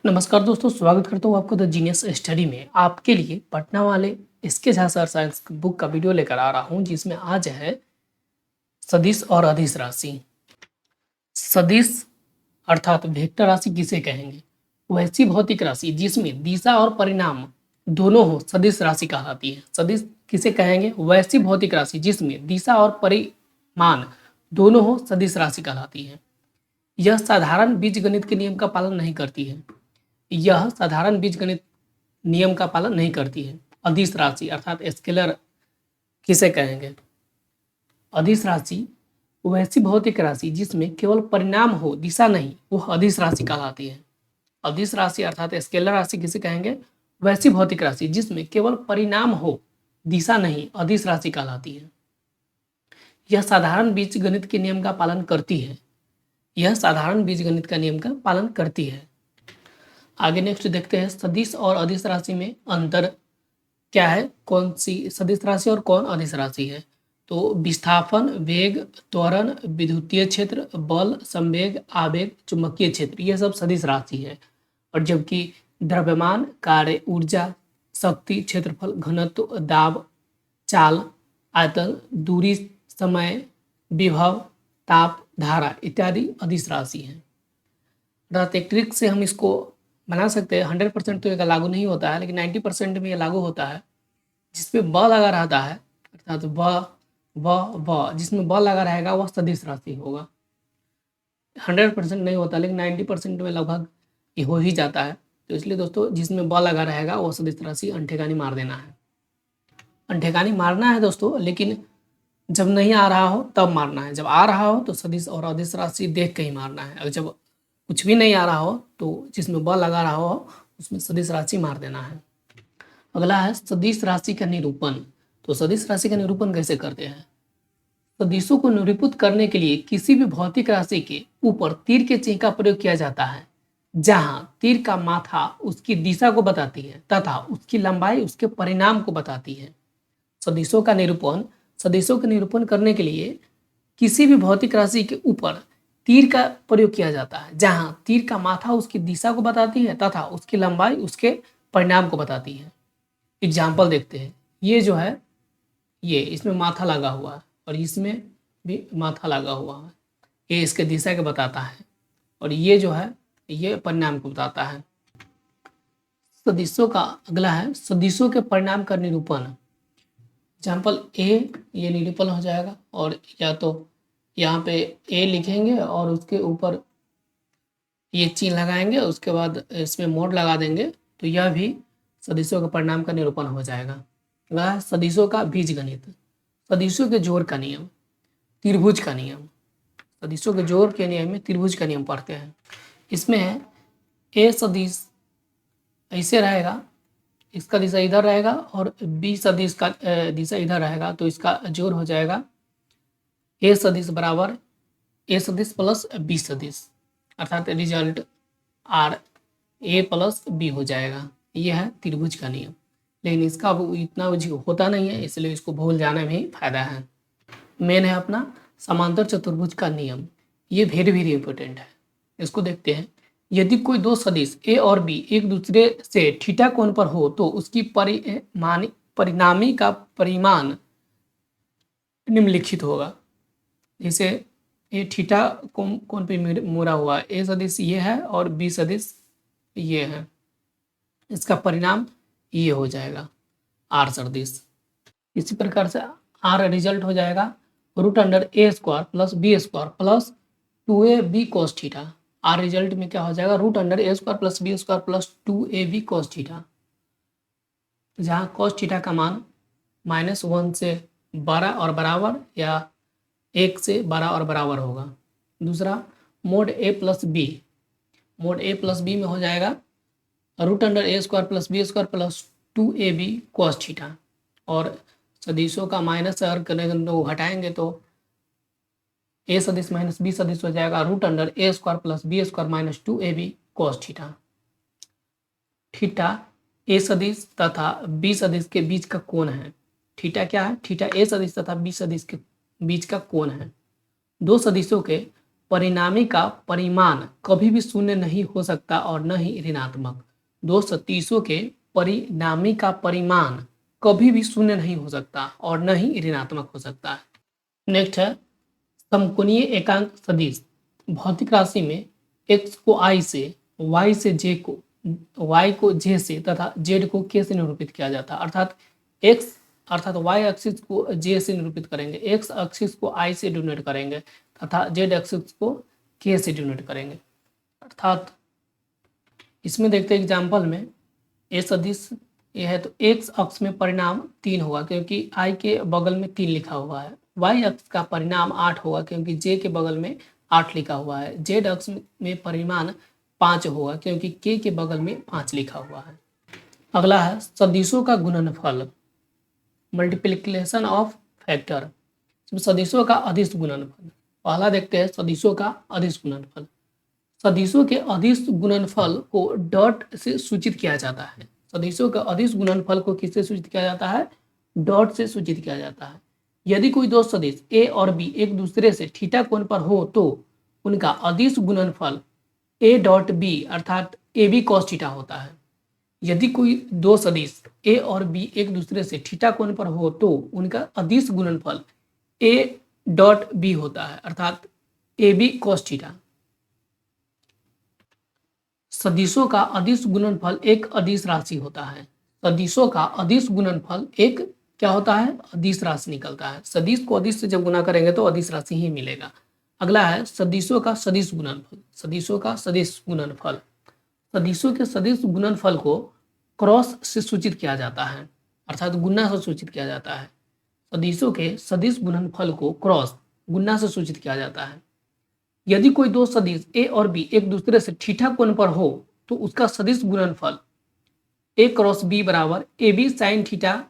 नमस्कार दोस्तों, स्वागत करता हूँ आपको द जीनियस स्टडी में। आपके लिए पटना वाले इसके झा सर साइंस बुक का वीडियो लेकर आ रहा हूँ, जिसमें आज है सदिश और अदिश राशि। सदिश अर्थात वेक्टर राशि किसे कहेंगे? वैसी भौतिक राशि जिसमें दिशा और परिणाम दोनों हो, सदिश राशि कहलाती है। सदिश किसे कहेंगे? वैसी भौतिक राशि जिसमें दिशा और परिमाण दोनों हो, सदिश राशि कहलाती है। यह साधारण बीजगणित के नियम का पालन नहीं करती है। यह साधारण बीजगणित नियम का पालन नहीं करती है। अदिश राशि अर्थात स्केलर किसे कहेंगे? अदिश राशि वैसी भौतिक राशि जिसमें केवल परिणाम हो, दिशा नहीं, वह अदिश राशि कहलाती है। अदिश राशि अर्थात स्केलर राशि किसे कहेंगे? वैसी भौतिक राशि जिसमें केवल परिणाम हो, दिशा नहीं, अदिश राशि कहलाती है। यह साधारण बीजगणित के नियम का पालन करती है। यह साधारण बीजगणित का नियम का पालन करती है। आगे नेक्स्ट देखते हैं, सदिश और अदिश राशि में अंतर क्या है? कौन सी सदिश राशि और कौन अदिश राशि है? तो विस्थापन, वेग, त्वरण, विद्युतीय क्षेत्र, बल, संवेग, आवेग, चुंबकीय क्षेत्र, यह सब सदिश राशि है। और जबकि द्रव्यमान, कार्य, ऊर्जा, शक्ति, क्षेत्रफल, घनत्व, दाब, चाल, आयतन, दूरी, समय, विभव, ताप, धारा इत्यादि अदिश राशि है। अर्थात एक ट्रिक से हम इसको बना सकते हैं। 100% तो ये लागू नहीं होता है, लेकिन 90% में ये लागू होता है। जिसपे ब लगा रहता है, अर्थात ब जिसमें ब लगा रहेगा वह सदिश राशि होगा। 100% नहीं होता, लेकिन 90% में लगभग ये हो ही जाता है। तो इसलिए दोस्तों, जिसमें ब लगा रहेगा वह सदिश राशि। अंठेगानी मार देना है, अंठेगानी मारना है दोस्तों, लेकिन जब नहीं आ रहा हो तब मारना है। जब आ रहा हो तो सदिश और अदिश राशि देख के ही मारना है। और जब कुछ भी नहीं आ रहा हो तो जिसमें बल लगा रहा हो उसमें सदिश राशि मार देना है। अगला है सदिश राशि का निरूपण। तो सदिश राशि का निरूपण कैसे करते हैं? सदिशों को निरूपित करने के लिए किसी भी भौतिक राशि के ऊपर तीर के चिन्ह का प्रयोग किया जाता है, जहां तीर का माथा उसकी दिशा को बताती है तथा उसकी लंबाई उसके परिणाम को बताती है। सदिशों का निरूपण करने के लिए किसी भी भौतिक राशि के ऊपर तीर का प्रयोग किया जाता है, जहां तीर का माथा उसकी दिशा को बताती है तथा उसकी लंबाई उसके परिणाम को बताती है। एग्जाम्पल देखते हैं। ये जो है, ये इसमें माथा लगा हुआ है और इसमें भी माथा लगा हुआ है। ये इसके दिशा को बताता है और ये जो है ये परिणाम को बताता है। सदिशों का अगला है सदिशों के परिणाम का निरूपण। एग्जाम्पल ए, ये निरूपण हो जाएगा। और या तो यहाँ पे ए लिखेंगे और उसके ऊपर ये चिन्ह लगाएंगे, उसके बाद इसमें मोड़ लगा देंगे, तो यह भी सदिशों के परिणाम का निरूपण हो जाएगा। वह सदिशों का बीजगणित, सदिशों के जोड़ का नियम, त्रिभुज का नियम। सदिशों के जोड़ के नियम में त्रिभुज का नियम पढ़ते हैं। इसमें है ए सदिश ऐसे रहेगा, इसका दिशा इधर रहेगा और बी सदिश का दिशा इधर रहेगा, तो इसका जोड़ हो जाएगा ए सदिश बराबर ए सदिश प्लस बी सदिश, अर्थात result R A plus B हो जाएगा। यह है त्रिभुज का नियम, लेकिन इसका इतना होता नहीं है, इसलिए इसको भूल जाने में ही फायदा है। मेन है अपना समांतर चतुर्भुज का नियम। ये वेरी वेरी इंपॉर्टेंट है, इसको देखते हैं। यदि कोई दो सदिश ए और बी एक दूसरे से थीटा कोण पर हो तो उसकी परिणामी का परिमाण निम्नलिखित होगा। जैसे ये थीटा कोण पे मुड़ा हुआ है, ए सदिश ये है और बी सदिश ये है, इसका परिणाम ये हो जाएगा आर सदिश। इसी प्रकार से आर रिजल्ट हो जाएगा √a² plus b² plus 2ab cos theta. R result में क्या हो जाएगा? √a² plus b² plus 2ab cos theta, जहाँ cos थीटा का मान -1 से 12 और बराबर या 1 से 12 और बराबर होगा। दूसरा mod a plus B, mod a plus B में हो जाएगा √a² plus b² plus 2ab cos theta. और सदिशों का माइनस अगर करेंगे तो घटाएंगे तो ए सदिश माइनस बी सदिश हो जाएगा √a² plus b² minus 2ab cos theta. Theta A सदिश तथा बी सदिश के बीच का कोण है। थीटा क्या है? थीटा ए सदिश तथा बी सदिश के बीच का कोण है। दो सदिशों के परिणामी का परिमाण कभी भी शून्य नहीं हो सकता और न ही ऋणात्मक। दो सदिशों के परिणामी का परिमाण कभी भी शून्य नहीं हो सकता और न ही ऋणात्मक हो सकता है। नेक्स्ट है समकोणीय एकांक सदिश। भौतिक राशि में x को i से, y से j को, y को j से तथा z को k से निरूपित किया जाता है। अर्थात y एक्सिस को j से निरूपित करेंगे, x एक्सिस को i से डिनोट करेंगे तथा z एक्सिस को k से डिनोट करेंगे। अर्थात इसमें देखते हैं एग्जाम्पल में ए सदिश ये है तो x अक्ष में परिणाम 3 होगा क्योंकि i के बगल में 3 लिखा हुआ है। y अक्ष का परिणाम 8 होगा क्योंकि j के बगल में 8 लिखा हुआ है। z अक्ष में परिमाण 5 होगा क्योंकि k के बगल में 5 लिखा हुआ है। अगला है सदिशों का गुणनफल, मल्टीप्लिकेशन ऑफ फैक्टर। सदिशों का अदिश गुणनफल। पहला देखते हैं सदिशों का अदिश गुणनफल। सदिशों के अदिश गुणनफल को डॉट से सूचित किया जाता है। सदिशों का अदिश गुणनफल को किससे सूचित किया जाता है? डॉट से सूचित किया जाता है। यदि कोई दो सदिश a और b एक दूसरे से थीटा कोण पर हो तो उनका अदिश गुणनफल a डॉट b अर्थात ab cos थीटा होता है। यदि कोई दो सदिश a और b एक दूसरे से थीटा कोण पर हो तो उनका अदिश गुणनफल a डॉट b होता है अर्थात ab cos थीटा। सदिशों का अदिश गुणनफल एक अदिश राशि होता है। सदिशों का अदिश गुणनफल एक क्या होता है? अदिश राशि निकलता है। सदिश को अदिश से जब गुना करेंगे तो अदिश राशि ही मिलेगा। अगला है सदिशों का सदिश गुणनफल। सदिशों का सदिश गुणनफल। सदिशों के सदिश गुणनफल को क्रॉस से सूचित किया जाता है अर्थात गुना से सूचित किया जाता है। सदिशों के सदिश गुणनफल को क्रॉस गुना से सूचित किया जाता है। यदि कोई दो सदिश a और b एक दूसरे से थीटा कोण पर हो तो उसका सदिश गुणनफल a क्रॉस b बराबर ab sine theta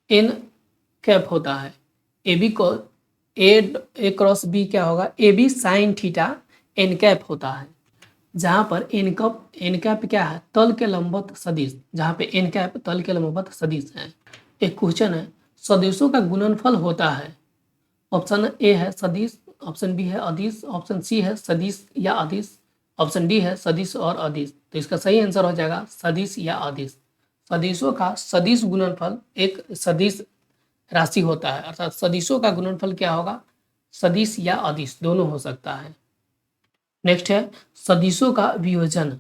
n cap होता है। ab को a क्रॉस b क्या होगा? ab sine theta n cap होता है, जहां पर n कैप क्या है? तल के लंबवत सदिश, जहां पे n कैप तल के लंबवत सदिश है। एक क्वेश्चन है सदिशों का गुणनफल होता है। ऑप्शन ए है सदिश, ऑप्शन बी है अदिश, ऑप्शन सी है सदिश या अदिश, ऑप्शन डी है सदिश और अदिश। तो इसका सही आंसर हो जाएगा सदिश या अदिश। सदिशों का सदिश गुणनफल एक सदिश राशि होता है अर्थात सदिशों का गुणनफल क्या होगा? सदिश या अदिश दोनों हो सकता है। नेक्स्ट है सदिशों का वियोजन।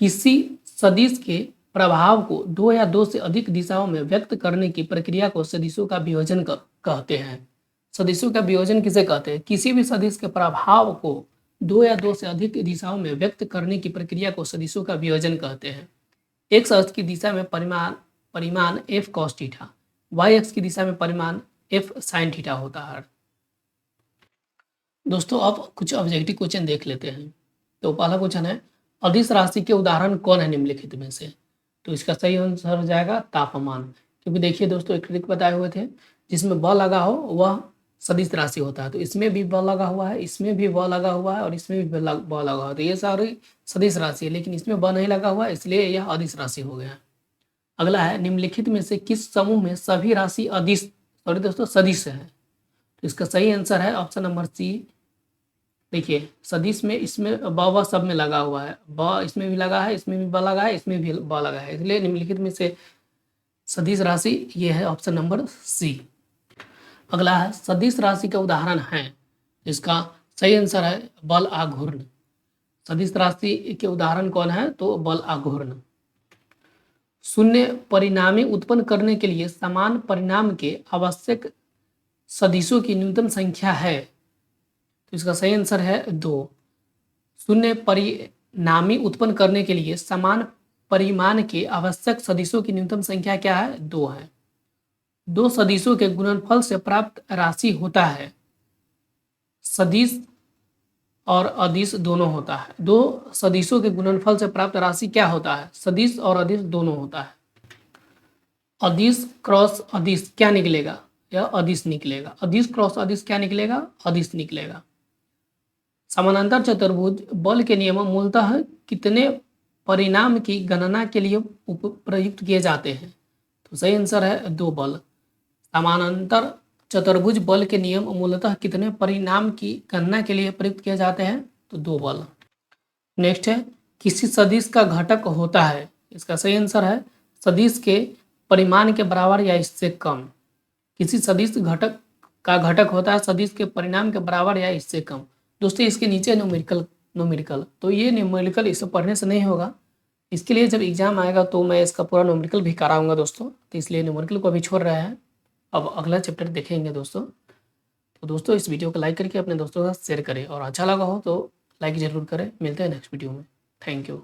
किसी सदिश के प्रभाव को दो या दो से अधिक दिशाओं में व्यक्त करने की प्रक्रिया को सदिशों का वियोजन कहते हैं। सदिशों का वियोजन किसे कहते हैं? किसी भी सदिश के प्रभाव को दो या दो से अधिक दिशाओं में व्यक्त करने की प्रक्रिया को सदिशों का वियोजन कहते हैं। एक्स अक्ष की दिशा में परिमाण f cos थीटा, y अक्ष की दिशा में परिमाण f sin थीटा होता है। दोस्तों अब कुछ ऑब्जेक्टिव क्वेश्चन देख लेते हैं। तो पहला क्वेश्चन है अदिश राशि के उदाहरण कौन है निम्नलिखित में से? तो इसका सही आंसर हो जाएगा तापमान, क्योंकि देखिए दोस्तों एक ट्रिक बताए हुए थे जिसमें ब लगा हो वह सदिश राशि होता है। तो इसमें भी ब लगा हुआ है, इसमें भी ब लगा हुआ है और इसमें भी ब लगा हुआ है। तो ये सारी सदिश राशि है, लेकिन इसमें ब नहीं लगा हुआ है इसलिए यह अदिश राशि हो गया। अगला है निम्नलिखित में से किस समूह में सभी राशि सदिश है? तो इसका सही आंसर है ऑप्शन नंबर सी। देखिए सदिश में इसमें ब सब में लगा हुआ है, ब इसमें भी लगा है, इसमें भी ब लगा है, इसमें भी ब लगा है, इसलिए निम्नलिखित में से सदिश राशि ये है ऑप्शन नंबर सी। अगला है सदिश राशि का उदाहरण है, इसका सही आंसर है बल आघूर्ण। सदिश राशि के उदाहरण कौन है? तो बल आघूर्ण। शून्य परिणामी उत्पन्न करने के लिए समान परिणाम के आवश्यक सदिशों की न्यूनतम संख्या है। तो इसका सही आंसर है 2। शून्य परिणामी उत्पन्न करने के लिए समान परिमाण के आवश्यक सदिशों की न्यूनतम संख्या क्या है? 2 है। दो सदिशों के गुणनफल से प्राप्त राशि होता है। सदिश और अदिश दोनों होता है। दो सदिशों के गुणनफल से प्राप्त राशि क्या होता है? सदिश और अदिश दोनों होता है। अदिश क्रॉस अदिश क्या निकलेगा? यह अदिश निकलेगा। अदिश क्रॉस अदिश क्या निकलेगा? अदिश निकलेगा। समानांतर चतुर्भुज बल के नियम मूलतः कितने परिणाम की गणना के लिए प्रयुक्त किए जाते हैं? तो सही आंसर है 2 बल। समानांतर चतुर्भुज बल के नियम मूलतः कितने परिणाम की गणना के लिए प्रयुक्त किए जाते हैं? तो 2 बल। नेक्स्ट है, किसी सदिश का घटक होता है, इसका सही आंसर है सदिश के परिमाण के बराबर या इससे कम। किसी सदिश घटक का घटक होता है सदिश के परिणाम के बराबर या इससे कम। दोस्तों इसके नीचे न्यूमेरिकल, तो ये न्यूमेरिकल इसे पढ़ने से नहीं होगा। इसके लिए जब एग्जाम आएगा तो मैं इसका पूरा न्यूमेरिकल भी कराऊंगा दोस्तों, तो इसलिए न्यूमेरिकल को अभी छोड़ रहा है। अब अगला चैप्टर देखेंगे दोस्तों। तो दोस्तों इस वीडियो को लाइक करके अपने दोस्तों के साथ शेयर करें और अच्छा लगा हो तो लाइक ज़रूर करें। मिलते हैं नेक्स्ट वीडियो में। Thank you.